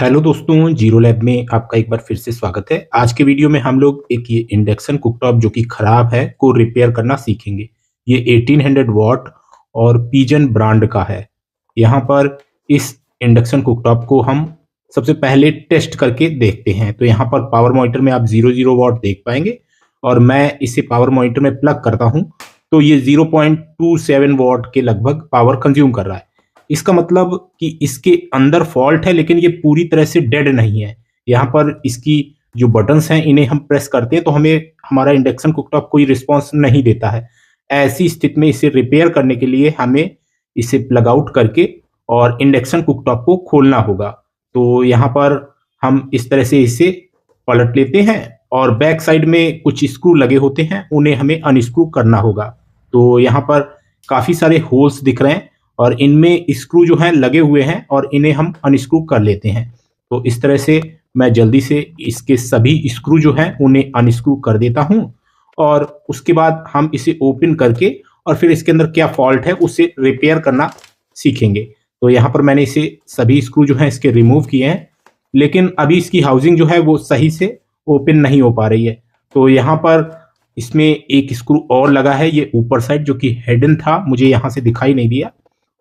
Hello दोस्तों, zero lab में आपका एक बार फिर से स्वागत है। आज के वीडियो में हम लोग एक ये इंडक्शन कुकटॉप जो कि खराब है को रिपेयर करना सीखेंगे। ये 1800 वॉट और पिजन ब्रांड का है। यहाँ पर इस इंडक्शन कुकटॉप को हम सबसे पहले टेस्ट करके देखते हैं। तो यहाँ पर पावर मॉनिटर में आप 00 वॉट देख पाएंगे और मैं इसे पावर मॉनिटर में प्लग करता हूँ तो ये 0.27 वॉट के लगभग पावर कंज्यूम कर रहा है। इसका मतलब कि इसके अंदर फॉल्ट है, लेकिन ये पूरी तरह से डेड नहीं है। यहाँ पर इसकी जो बटन्स हैं इन्हें हम प्रेस करते हैं तो हमें हमारा इंडक्शन कुकटॉप कोई रिस्पांस नहीं देता है। ऐसी स्थिति में इसे रिपेयर करने के लिए हमें इसे प्लग आउट करके और इंडक्शन कुकटॉप को खोलना होगा। तो यहाँ पर हम इस तरह से इसे पलट लेते हैं और बैक साइड में कुछ स्क्रू लगे होते हैं, उन्हें हमें अनस्क्रू करना होगा। तो यहाँ पर काफी सारे होल्स दिख रहे हैं और इनमें स्क्रू जो हैं लगे हुए हैं और इन्हें हम अनस्क्रू कर लेते हैं। तो इस तरह से मैं जल्दी से इसके सभी स्क्रू जो हैं उन्हें अनस्क्रू कर देता हूं और उसके बाद हम इसे ओपन करके और फिर इसके अंदर क्या फॉल्ट है उसे रिपेयर करना सीखेंगे। तो यहाँ पर मैंने इसे सभी स्क्रू जो हैं इसके रिमूव किए हैं, लेकिन अभी इसकी हाउसिंग जो है वो सही से ओपन नहीं हो पा रही है। तो यहाँ पर इसमें एक स्क्रू और लगा है, ये ऊपर साइड जो कि हिडन था, मुझे यहाँ से दिखाई नहीं दिया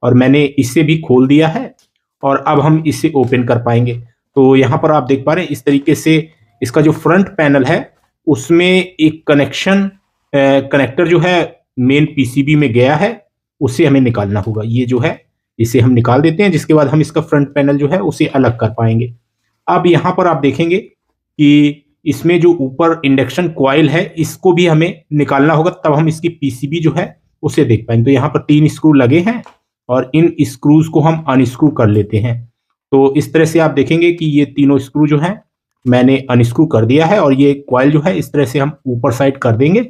और मैंने इसे भी खोल दिया है और अब हम इसे ओपन कर पाएंगे। तो यहाँ पर आप देख पा रहे हैं इस तरीके से इसका जो फ्रंट पैनल है उसमें एक कनेक्टर जो है मेन पीसीबी में गया है, उसे हमें निकालना होगा। ये जो है इसे हम निकाल देते हैं, जिसके बाद हम इसका फ्रंट पैनल जो है उसे अलग कर पाएंगे। अब यहाँ पर आप देखेंगे कि इसमें जो ऊपर इंडक्शन कॉइल है इसको भी हमें निकालना होगा, तब हम इसकी पीसीबी जो है उसे देख पाएंगे। तो यहाँ पर 3 स्क्रू लगे हैं और इन स्क्रूज को हम अनस्क्रू कर लेते हैं। तो इस तरह से आप देखेंगे कि ये तीनों स्क्रू जो हैं मैंने अनस्क्रू कर दिया है और ये कॉइल जो है इस तरह से हम ऊपर साइड कर देंगे,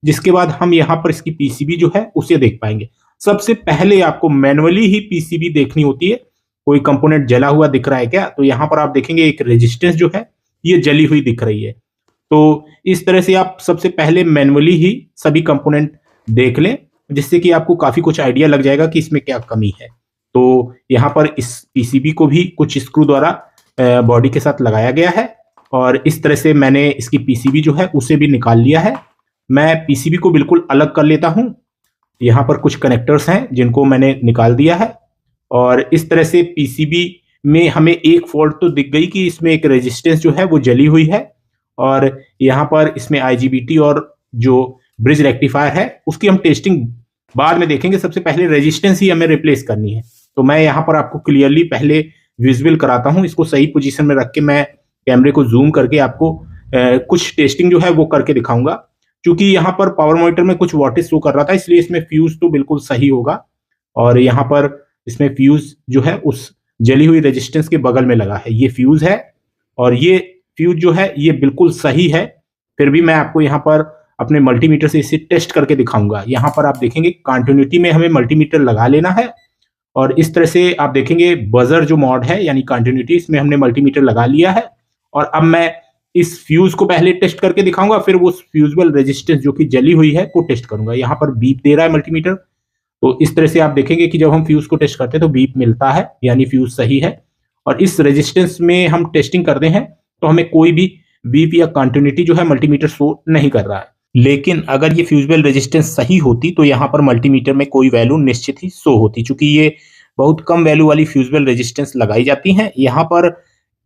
जिसके बाद हम यहाँ पर इसकी पीसीबी जो है उसे देख पाएंगे। सबसे पहले आपको मैनुअली ही पीसीबी देखनी होती है, कोई कंपोनेंट जला हुआ दिख रहा है क्या। तो यहाँ पर आप देखेंगे एक रेजिस्टेंस जो है ये जली हुई दिख रही है। तो इस तरह से आप सबसे पहले मैनुअली ही सभी कंपोनेंट देख लें, जिससे कि आपको काफी कुछ आइडिया लग जाएगा कि इसमें क्या कमी है। तो यहाँ पर इस पीसीबी को भी कुछ स्क्रू द्वारा बॉडी के साथ लगाया गया है और इस तरह से मैंने इसकी पीसीबी जो है उसे भी निकाल लिया है। मैं पीसीबी को बिल्कुल अलग कर लेता हूँ। यहाँ पर कुछ कनेक्टर्स हैं जिनको मैंने निकाल दिया है और इस तरह से पीसीबी में हमें एक फॉल्ट तो दिख गई कि इसमें एक रेजिस्टेंस जो है वो जली हुई है और यहाँ पर इसमें आईजीबीटी और जो ब्रिज रेक्टिफायर है उसकी हम टेस्टिंग बाद में देखेंगे। सबसे पहले रेजिस्टेंस ही हमें रिप्लेस करनी है। तो मैं यहाँ पर आपको क्लियरली पहले विजुअल कराता हूँ। इसको सही पोजीशन में रख के मैं कैमरे को जूम करके आपको कुछ टेस्टिंग जो है वो करके दिखाऊंगा। क्योंकि यहाँ पर पावर मॉनिटर में कुछ वॉटेज शो कर रहा था, इसलिए इसमें फ्यूज तो बिल्कुल सही होगा और यहाँ पर इसमें फ्यूज जो है उस जली हुई रेजिस्टेंस के बगल में लगा है। ये फ्यूज है और ये फ्यूज जो है ये बिल्कुल सही है। फिर भी मैं आपको यहाँ पर अपने मल्टीमीटर से इसे टेस्ट करके दिखाऊंगा। यहाँ पर आप देखेंगे कंटिन्यूटी में हमें मल्टीमीटर लगा लेना है और इस तरह से आप देखेंगे बजर जो मॉड है यानी कंटिन्यूटी, इसमें हमने मल्टीमीटर लगा लिया है और अब मैं इस फ्यूज को पहले टेस्ट करके दिखाऊंगा, फिर वो फ्यूजेबल रेजिस्टेंस जो कि जली हुई है को टेस्ट करूंगा। यहाँ पर बीप दे रहा है मल्टीमीटर, तो इस तरह से आप देखेंगे कि जब हम फ्यूज को टेस्ट करते हैं तो बीप मिलता है, यानी फ्यूज सही है। और इस रेजिस्टेंस में हम टेस्टिंग करते हैं तो हमें कोई भी बीप या कंटिन्यूटी जो है मल्टीमीटर शो नहीं कर रहा है। लेकिन अगर ये फ्यूजेबल रेजिस्टेंस सही होती तो यहाँ पर मल्टीमीटर में कोई वैल्यू निश्चित ही शो होती, चूंकि ये बहुत कम वैल्यू वाली फ्यूजेबल रेजिस्टेंस लगाई जाती हैं। यहाँ पर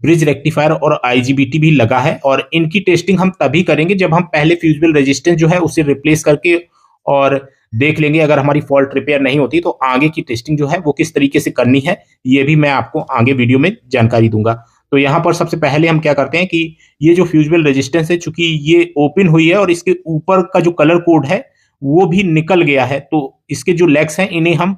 ब्रिज रेक्टिफायर और आईजीबीटी भी लगा है और इनकी टेस्टिंग हम तभी करेंगे जब हम पहले फ्यूजेबल रेजिस्टेंस जो है उसे रिप्लेस करके और देख लेंगे। अगर हमारी फॉल्ट रिपेयर नहीं होती तो आगे की टेस्टिंग जो है वो किस तरीके से करनी है ये भी मैं आपको आगे वीडियो में जानकारी दूंगा। तो यहाँ पर सबसे पहले हम क्या करते हैं कि ये जो फ्यूजेबल रेजिस्टेंस है, चूंकि ये ओपन हुई है और इसके ऊपर का जो कलर कोड है वो भी निकल गया है, तो इसके जो लेग्स हैं इन्हें हम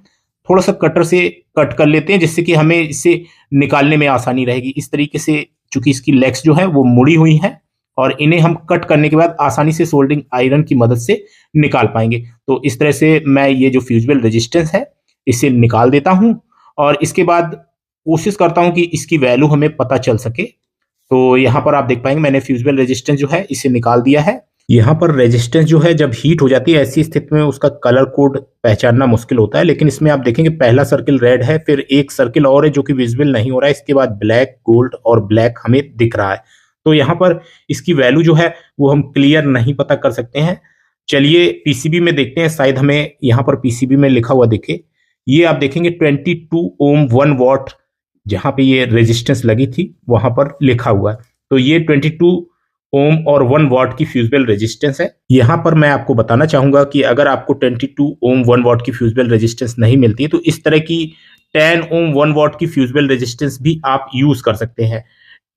थोड़ा सा कटर से कट कर लेते हैं, जिससे कि हमें इसे निकालने में आसानी रहेगी। इस तरीके से चूंकि इसकी लेग्स जो है वो मुड़ी हुई हैं और इन्हें हम कट करने के बाद आसानी से सोल्डरिंग आयरन की मदद से निकाल पाएंगे। तो इस तरह से मैं ये जो फ्यूजेबल रेजिस्टेंस है इसे निकाल देता हूं और इसके बाद कोशिश करता हूं कि इसकी वैल्यू हमें पता चल सके। तो यहाँ पर आप देख पाएंगे मैंने फ्यूजेबल रेजिस्टेंस जो है इसे निकाल दिया है यहाँ पर रेजिस्टेंस जो है जब हीट हो जाती है ऐसी स्थिति में उसका कलर कोड पहचानना मुश्किल होता है, लेकिन इसमें आप देखेंगे पहला सर्किल रेड है, फिर एक सर्किल और है जो कि विजिबल नहीं हो रहा है, इसके बाद ब्लैक, गोल्ड और ब्लैक हमें दिख रहा है। तो यहाँ पर इसकी वैल्यू जो है वो हम क्लियर नहीं पता कर सकते हैं। चलिए पीसीबी में देखते हैं, शायद हमें यहाँ पर पीसीबी में लिखा हुआ दिखे। ये आप देखेंगे 22 ओम 1 वॉट जहां पे ये रेजिस्टेंस लगी थी वहां पर लिखा हुआ है। तो ये 22 ओम और 1 वॉट की फ्यूजिबल रेजिस्टेंस है। यहां पर मैं आपको बताना चाहूंगा कि अगर आपको 22 ओम 1 वॉट की फ्यूजिबल रेजिस्टेंस नहीं मिलती तो इस तरह की 10 ओम 1 वॉट की फ्यूजिबल रेजिस्टेंस भी आप यूज कर सकते हैं।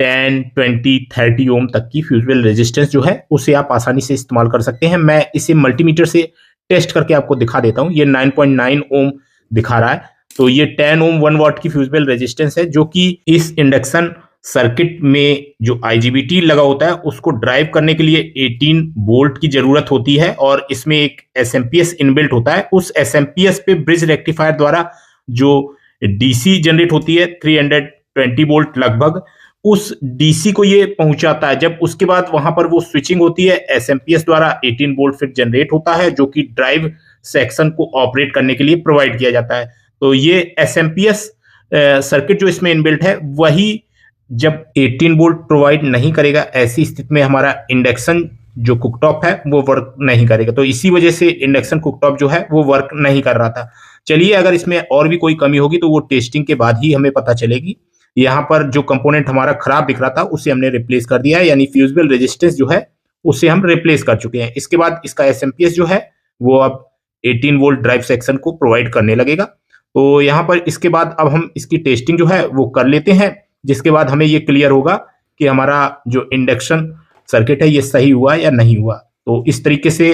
10, 20, 30 ओम तक की फ्यूजिबल रेजिस्टेंस जो है उसे आप आसानी से इस्तेमाल कर सकते हैं। मैं इसे मल्टीमीटर से टेस्ट करके आपको दिखा देता हूं। ये 9.9 ओम दिखा रहा है। तो ये 10 ओम 1 वॉट की फ्यूजिबल रेजिस्टेंस है जो कि इस इंडक्शन सर्किट में जो आईजीबीटी लगा होता है उसको ड्राइव करने के लिए 18 वोल्ट की जरूरत होती है और इसमें एक एसएमपीएस इनबिल्ट होता है। उस एसएमपीएस पे ब्रिज रेक्टिफायर द्वारा जो डीसी जनरेट होती है 320 वोल्ट लगभग, उस डीसी को ये पहुंचाता है। जब उसके बाद वहां पर वो स्विचिंग होती है, एसएमपीएस द्वारा 18 वोल्ट फिर जनरेट होता है जो कि ड्राइव सेक्शन को ऑपरेट करने के लिए प्रोवाइड किया जाता है। तो ये एसएमपीएस सर्किट जो इसमें इनबिल्ट है वही जब 18 वोल्ट प्रोवाइड नहीं करेगा, ऐसी स्थिति में हमारा इंडक्शन जो कुकटॉप है वो वर्क नहीं करेगा। तो इसी वजह से इंडक्शन कुकटॉप जो है वो वर्क नहीं कर रहा था। चलिए अगर इसमें और भी कोई कमी होगी तो वो टेस्टिंग के बाद ही हमें पता चलेगी। यहाँ पर जो कंपोनेंट हमारा खराब दिख रहा था उसे हमने रिप्लेस कर दिया है, यानी फ्यूजिबल रेजिस्टेंस जो है उसे हम रिप्लेस कर चुके हैं। इसके बाद इसका एसएमपीएस जो है वो अब 18 वोल्ट ड्राइव सेक्शन को प्रोवाइड करने लगेगा। तो यहाँ पर इसके बाद अब हम इसकी टेस्टिंग जो है वो कर लेते हैं, जिसके बाद हमें ये क्लियर होगा कि हमारा जो इंडक्शन सर्किट है ये सही हुआ या नहीं हुआ। तो इस तरीके से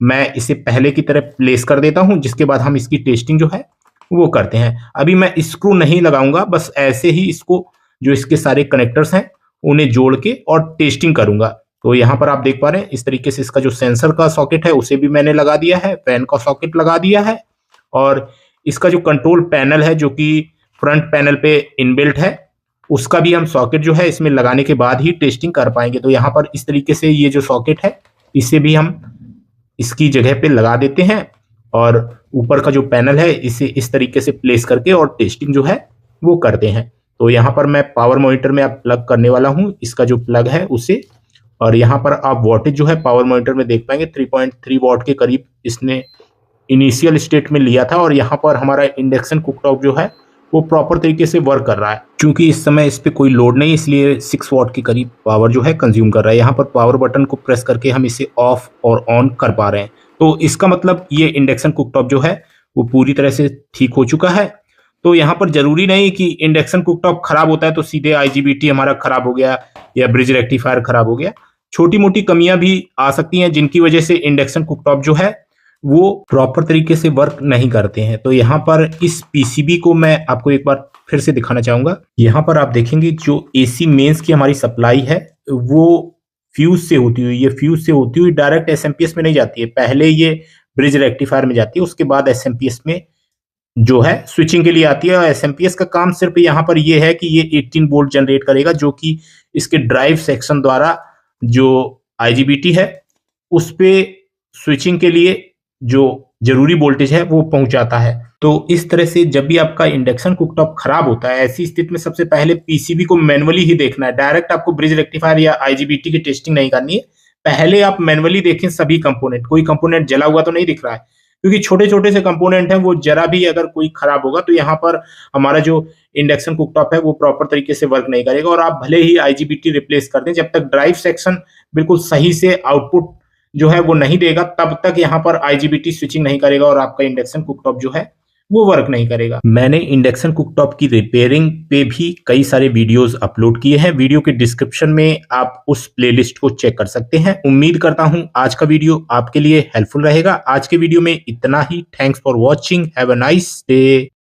मैं इसे पहले की तरह प्लेस कर देता हूं, जिसके बाद हम इसकी टेस्टिंग जो है वो करते हैं। अभी मैं स्क्रू नहीं लगाऊंगा, बस ऐसे ही इसको जो इसके सारे कनेक्टर्स हैं उन्हें जोड़ के और टेस्टिंग करूंगा। तो यहाँ पर आप देख पा रहे हैं इस तरीके से इसका जो सेंसर का सॉकेट है उसे भी मैंने लगा दिया है, फैन का सॉकेट लगा दिया है और इसका जो कंट्रोल पैनल है जो कि फ्रंट पैनल पे इनबिल्ट है उसका भी हम सॉकेट जो है इसमें लगाने के बाद ही टेस्टिंग कर पाएंगे। तो यहाँ पर इस तरीके से ये जो सॉकेट है इसे भी हम इसकी जगह पे लगा देते हैं और ऊपर का जो पैनल है इसे इस तरीके से प्लेस करके और टेस्टिंग जो है वो करते हैं। तो यहाँ पर मैं पावर मॉनिटर में आप प्लग करने वाला हूँ इसका जो प्लग है उसे, और यहाँ पर आप वोल्टेज जो है पावर मॉनिटर में देख पाएंगे 3.3 वॉट के करीब इसने इनिशियल स्टेट में लिया था। और यहाँ पर हमारा इंडक्शन कुकटॉप जो है वो प्रॉपर तरीके से वर्क कर रहा है। क्योंकि इस समय इस पे कोई लोड नहीं, इसलिए 6 वॉट के करीब पावर जो है कंज्यूम कर रहा है। यहाँ पर पावर बटन को प्रेस करके हम इसे ऑफ और ऑन कर पा रहे हैं। तो इसका मतलब ये इंडक्शन कुकटॉप जो है वो पूरी तरह से ठीक हो चुका है। तो यहाँ पर जरूरी नहीं कि इंडक्शन कुकटॉप खराब होता है तो सीधे आईजीबीटी हमारा खराब हो गया या ब्रिज रेक्टिफायर खराब हो गया। छोटी मोटी कमियां भी आ सकती हैं जिनकी वजह से इंडक्शन कुकटॉप जो है वो प्रॉपर तरीके से वर्क नहीं करते हैं। तो यहाँ पर इस पीसीबी को मैं आपको एक बार फिर से दिखाना चाहूंगा। यहाँ पर आप देखेंगे जो एसी मेंस की हमारी सप्लाई है वो फ्यूज से होती हुई, ये फ्यूज से होती हुई डायरेक्ट एसएमपीएस में नहीं जाती है, पहले ये ब्रिज रेक्टिफायर में जाती है, उसके बाद एसएमपीएस में जो है स्विचिंग के लिए आती है। और एसएमपीएस का काम सिर्फ यहाँ पर ये है कि ये 18 वोल्ट जनरेट करेगा जो कि इसके ड्राइव सेक्शन द्वारा जो आईजीबीटी है उस पे स्विचिंग के लिए जो जरूरी वोल्टेज है वो पहुंचाता है। तो इस तरह से जब भी आपका इंडक्शन कुकटॉप खराब होता है ऐसी स्थिति में सबसे पहले पीसीबी को मैनुअली ही देखना है। डायरेक्ट आपको ब्रिज रेक्टिफायर या आईजीबीटी की टेस्टिंग नहीं करनी है, पहले आप मैनुअली देखें सभी कंपोनेंट, कोई कंपोनेंट जला हुआ तो नहीं दिख रहा है, क्योंकि छोटे छोटे से कंपोनेंट हैं, वो जरा भी अगर कोई खराब होगा तो यहाँ पर हमारा जो इंडक्शन कुकटॉप है वो प्रॉपर तरीके से वर्क नहीं करेगा। और आप भले ही आईजीबीटी रिप्लेस कर दें, जब तक ड्राइव सेक्शन बिल्कुल सही से आउटपुट जो है वो नहीं देगा तब तक यहाँ पर आईजीबीटी स्विचिंग नहीं करेगा और आपका इंडक्शन कुकटॉप जो है वो वर्क नहीं करेगा। मैंने इंडक्शन कुकटॉप की रिपेयरिंग पे भी कई सारे वीडियोस अपलोड किए हैं, वीडियो के डिस्क्रिप्शन में आप उस प्लेलिस्ट को चेक कर सकते हैं। उम्मीद करता हूं आज का वीडियो आपके लिए हेल्पफुल रहेगा। आज के वीडियो में इतना ही। Thanks for watching, have a nice day.